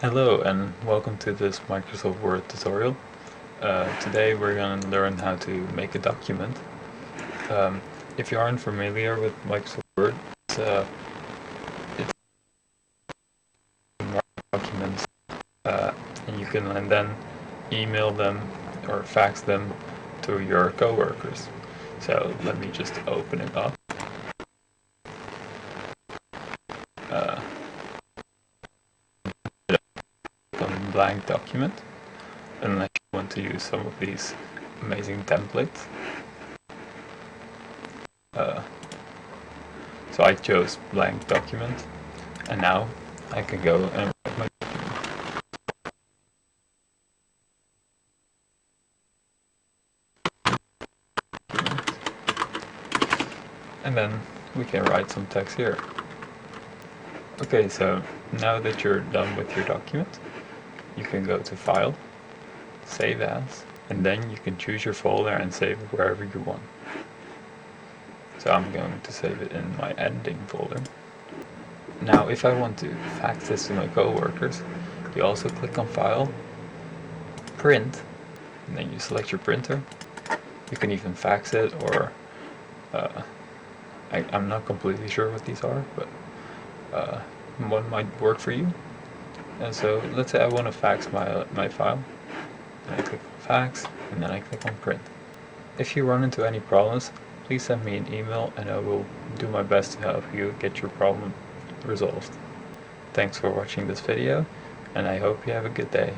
Hello and welcome to this Microsoft Word tutorial. Today we're going to learn how to make a document. If you aren't familiar with Microsoft Word, it's documents and you can then email them or fax them to your coworkers. So let me just open it up. Blank document, unless you want to use some of these amazing templates. So I chose blank document, and now I can go and write my document. And then we can write some text here. Okay, so now that you're done with your document, you can go to File, Save As, and then you can choose your folder and save it wherever you want. So I'm going to save it in my editing folder. Now if I want to fax this to my coworkers, you also click on File, Print, and then you select your printer. You can even fax it, or I'm not completely sure what these are, but one might work for you. And so let's say I want to fax my file. And I click on fax, and then I click on print. If you run into any problems, please send me an email and I will do my best to help you get your problem resolved. Thanks for watching this video, and I hope you have a good day.